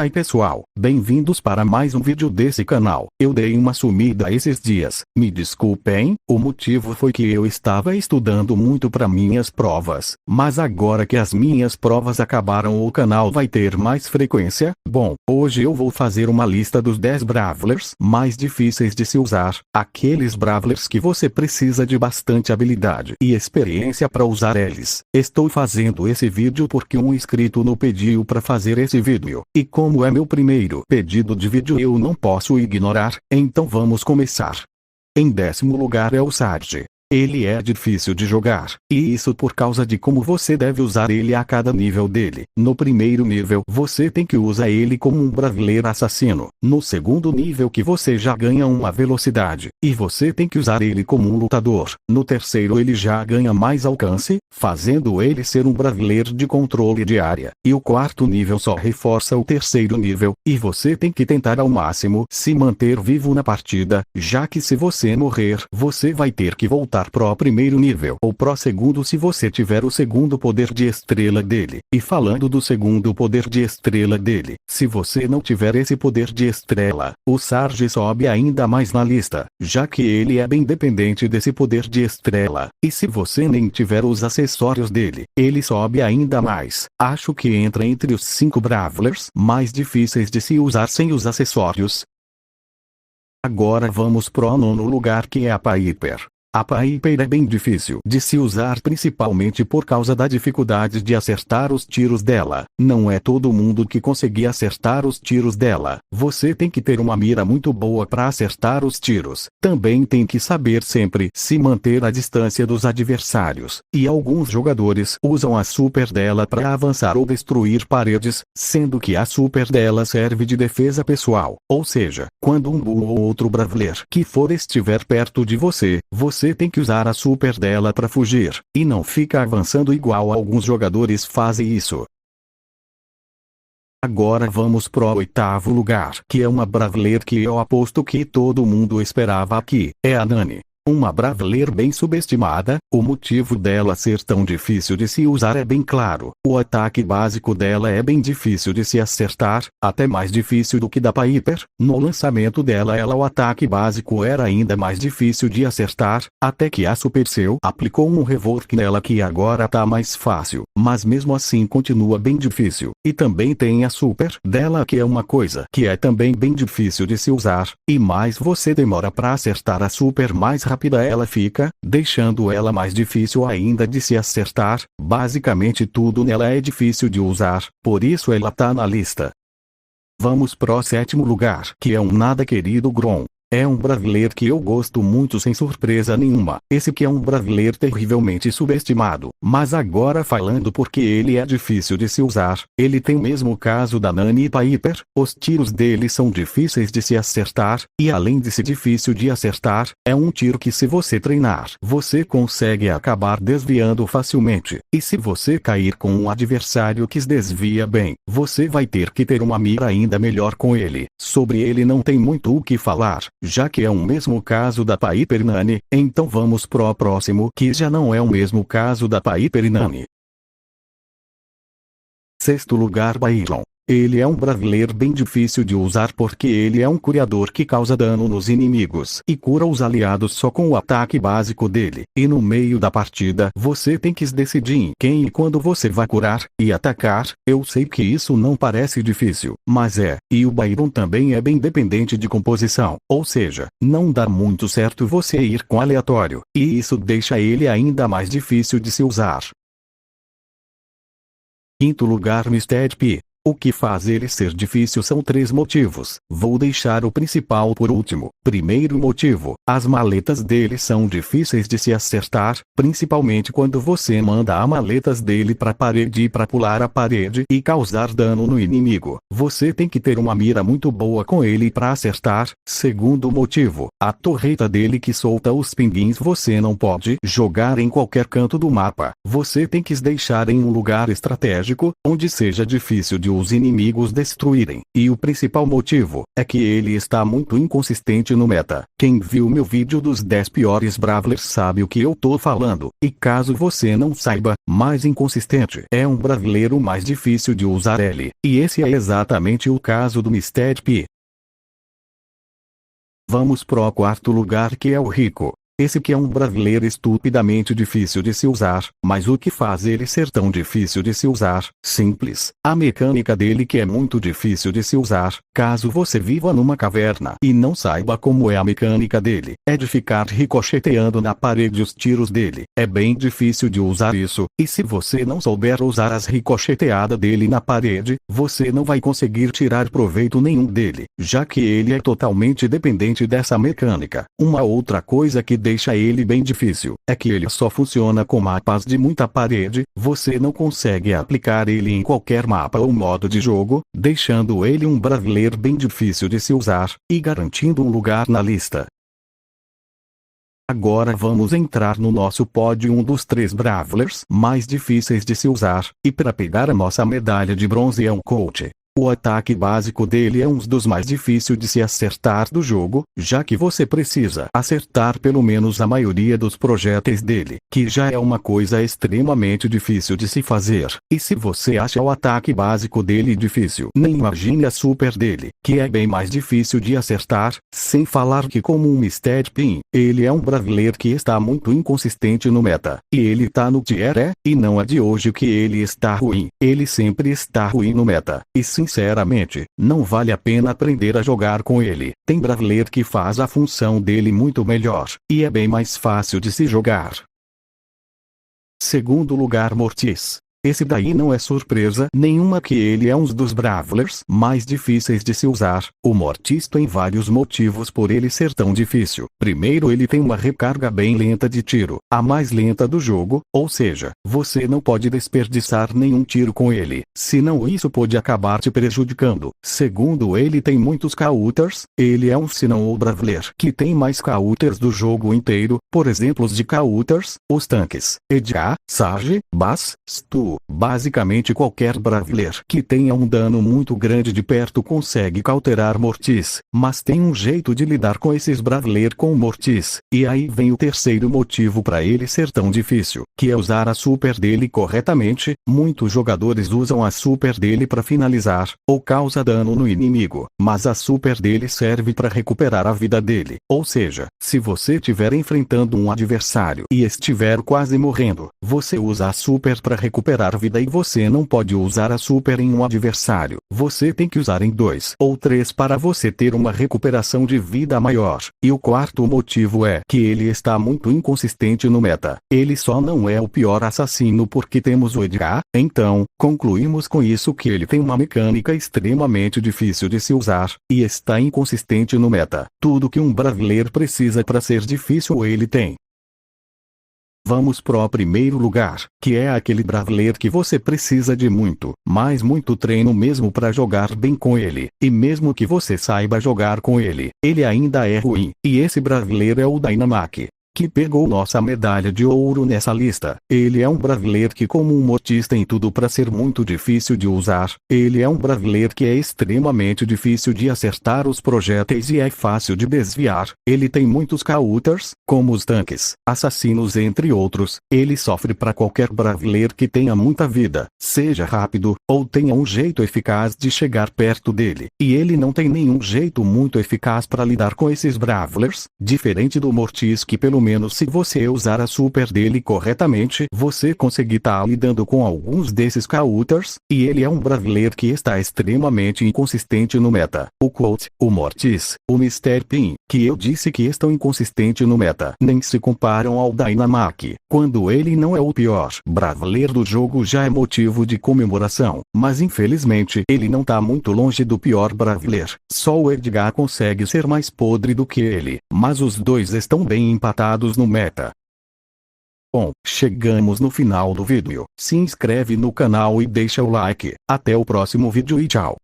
Aí pessoal, bem-vindos para mais um vídeo desse canal. Eu dei uma sumida esses dias, me desculpem, o motivo foi que eu estava estudando muito para minhas provas, mas agora que as minhas provas acabaram o canal vai ter mais frequência. Bom, hoje eu vou fazer uma lista dos 10 Brawlers mais difíceis de se usar, aqueles Brawlers que você precisa de bastante habilidade e experiência para usar eles. Estou fazendo esse vídeo porque um inscrito me pediu para fazer esse vídeo, e como é meu primeiro pedido de vídeo eu não posso ignorar, então vamos começar. Em 10º lugar é o Sarge. Ele é difícil de jogar, e isso por causa de como você deve usar ele a cada nível dele. No primeiro nível você tem que usar ele como um Brawler assassino. No segundo nível que você já ganha uma velocidade, e você tem que usar ele como um lutador. No terceiro ele já ganha mais alcance, fazendo ele ser um Brawler de controle de área. E o quarto nível só reforça o terceiro nível, e você tem que tentar ao máximo se manter vivo na partida, já que se você morrer você vai ter que voltar pro primeiro nível ou pro segundo se você tiver o segundo poder de estrela dele. E falando do segundo poder de estrela dele, se você não tiver esse poder de estrela, o Sarge sobe ainda mais na lista, já que ele é bem dependente desse poder de estrela. E se você nem tiver os acessórios dele, ele sobe ainda mais. Acho que entra entre os 5 Brawlers mais difíceis de se usar sem os acessórios. Agora vamos pro 9º lugar, que é a Piper. A Piper é bem difícil de se usar principalmente por causa da dificuldade de acertar os tiros dela. Não é todo mundo que consegue acertar os tiros dela. Você tem que ter uma mira muito boa para acertar os tiros. Também tem que saber sempre se manter à distância dos adversários. E alguns jogadores usam a super dela para avançar ou destruir paredes, sendo que a super dela serve de defesa pessoal. Ou seja, quando um Bull ou outro Brawler que for estiver perto de você tem que usar a super dela para fugir, e não fica avançando igual alguns jogadores fazem isso. Agora vamos pro 8º lugar, que é uma Brawler que eu aposto que todo mundo esperava aqui, é a Nani. Uma Brawler bem subestimada. O motivo dela ser tão difícil de se usar é bem claro. O ataque básico dela é bem difícil de se acertar, até mais difícil do que da Piper. No lançamento dela o ataque básico era ainda mais difícil de acertar, até que a Supercell aplicou um rework nela que agora tá mais fácil, mas mesmo assim continua bem difícil. E também tem a super dela, que é uma coisa que é também bem difícil de se usar, e mais você demora para acertar a super, mais rápida ela fica, deixando ela mais difícil ainda de se acertar. Basicamente tudo nela é difícil de usar, por isso ela tá na lista. Vamos pro 7º lugar, que é um nada querido Grom. É um Brawler que eu gosto muito sem surpresa nenhuma. Esse que é um Brawler terrivelmente subestimado. Mas agora falando porque ele é difícil de se usar, ele tem o mesmo caso da Nani e Piper. Os tiros dele são difíceis de se acertar, e além de ser difícil de acertar, é um tiro que se você treinar, você consegue acabar desviando facilmente. E se você cair com um adversário que se desvia bem, você vai ter que ter uma mira ainda melhor com ele. Sobre ele não tem muito o que falar, já que é o mesmo caso da Piper e Nani. Então vamos pro próximo, que já não é o mesmo caso da Piper e Nani. 6º lugar, Byron. Ele é um Brawler bem difícil de usar porque ele é um curador que causa dano nos inimigos e cura os aliados só com o ataque básico dele. E no meio da partida você tem que se decidir em quem e quando você vai curar e atacar. Eu sei que isso não parece difícil, mas é. E o Byron também é bem dependente de composição, ou seja, não dá muito certo você ir com aleatório, e isso deixa ele ainda mais difícil de se usar. 5º lugar, Mr. P. O que faz ele ser difícil são 3 motivos. Vou deixar o principal por último. Primeiro motivo: as maletas dele são difíceis de se acertar, principalmente quando você manda as maletas dele para a parede e para pular a parede e causar dano no inimigo. Você tem que ter uma mira muito boa com ele para acertar. Segundo motivo: a torreta dele que solta os pinguins você não pode jogar em qualquer canto do mapa. Você tem que se deixar em um lugar estratégico, onde seja difícil de os inimigos destruírem. E o principal motivo é que ele está muito inconsistente no meta. Quem viu meu vídeo dos 10 piores Brawlers sabe o que eu tô falando. E caso você não saiba, mais inconsistente é um Brawler mais difícil de usar ele. E esse é exatamente o caso do Mr. P. Vamos pro quarto lugar, que é o Rico. Esse que é um Brawler estupidamente difícil de se usar, mas o que faz ele ser tão difícil de se usar? Simples. A mecânica dele que é muito difícil de se usar. Caso você viva numa caverna e não saiba como é a mecânica dele, é de ficar ricocheteando na parede os tiros dele. É bem difícil de usar isso, e se você não souber usar as ricocheteadas dele na parede, você não vai conseguir tirar proveito nenhum dele, já que ele é totalmente dependente dessa mecânica. Uma outra coisa que deixa ele bem difícil é que ele só funciona com mapas de muita parede. Você não consegue aplicar ele em qualquer mapa ou modo de jogo, deixando ele um Brawler bem difícil de se usar, e garantindo um lugar na lista. Agora vamos entrar no nosso pódio, um dos 3 Brawlers mais difíceis de se usar, e para pegar a nossa medalha de bronze é um Colt. O ataque básico dele é um dos mais difíceis de se acertar do jogo, já que você precisa acertar pelo menos a maioria dos projéteis dele, que já é uma coisa extremamente difícil de se fazer. E se você acha o ataque básico dele difícil, nem imagine a super dele, que é bem mais difícil de acertar, sem falar que como um Mr. P, ele é um Brawler que está muito inconsistente no meta, e ele tá no tier E, e não é de hoje que ele está ruim, ele sempre está ruim no meta, e sinceramente, não vale a pena aprender a jogar com ele. Tem Brawler que faz a função dele muito melhor, e é bem mais fácil de se jogar. Segundo lugar, Mortis. Esse daí não é surpresa nenhuma que ele é um dos Brawlers mais difíceis de se usar. O Mortis tem vários motivos por ele ser tão difícil. Primeiro, ele tem uma recarga bem lenta de tiro, a mais lenta do jogo, ou seja, você não pode desperdiçar nenhum tiro com ele, senão isso pode acabar te prejudicando. Segundo, ele tem muitos counters, ele é um sinão o Brawler que tem mais counters do jogo inteiro. Por exemplos de counters, os tanques, Edgar, Sage, Bass, Stu. Basicamente qualquer Brawler que tenha um dano muito grande de perto consegue cauterar Mortis, mas tem um jeito de lidar com esses Brawler com Mortis, e aí vem o terceiro motivo para ele ser tão difícil, que é usar a super dele corretamente. Muitos jogadores usam a super dele para finalizar, ou causa dano no inimigo, mas a super dele serve para recuperar a vida dele, ou seja, se você estiver enfrentando um adversário e estiver quase morrendo, você usa a super para recuperar vida, e você não pode usar a super em um adversário, você tem que usar em 2 ou 3 para você ter uma recuperação de vida maior. E o quarto motivo é que ele está muito inconsistente no meta. Ele só não é o pior assassino porque temos o Edgar, então, concluímos com isso que ele tem uma mecânica extremamente difícil de se usar, e está inconsistente no meta. Tudo que um Brawler precisa para ser difícil ele tem. Vamos pro primeiro lugar, que é aquele Brawler que você precisa de muito, mas muito treino mesmo para jogar bem com ele, e mesmo que você saiba jogar com ele, ele ainda é ruim, e esse Brawler é o Dynamite, que pegou nossa medalha de ouro nessa lista. Ele é um Brawler que, como um Mortis, tem tudo para ser muito difícil de usar. Ele é um Brawler que é extremamente difícil de acertar os projéteis e é fácil de desviar. Ele tem muitos counters, como os tanques, assassinos entre outros. Ele sofre para qualquer Brawler que tenha muita vida, seja rápido, ou tenha um jeito eficaz de chegar perto dele. E ele não tem nenhum jeito muito eficaz para lidar com esses Brawlers, diferente do Mortis, que pelo menos se você usar a super dele corretamente, você consegue estar lidando com alguns desses counters, e ele é um Brawler que está extremamente inconsistente no meta. O Colt, o Mortis, o Mr. P, que eu disse que estão inconsistentes no meta, nem se comparam ao Dynamite. Quando ele não é o pior Brawler do jogo já é motivo de comemoração, mas infelizmente ele não tá muito longe do pior Brawler. Só o Edgar consegue ser mais podre do que ele, mas os dois estão bem empatados no meta. Bom, chegamos no final do vídeo. Se inscreve no canal e deixa o like. Até o próximo vídeo e tchau.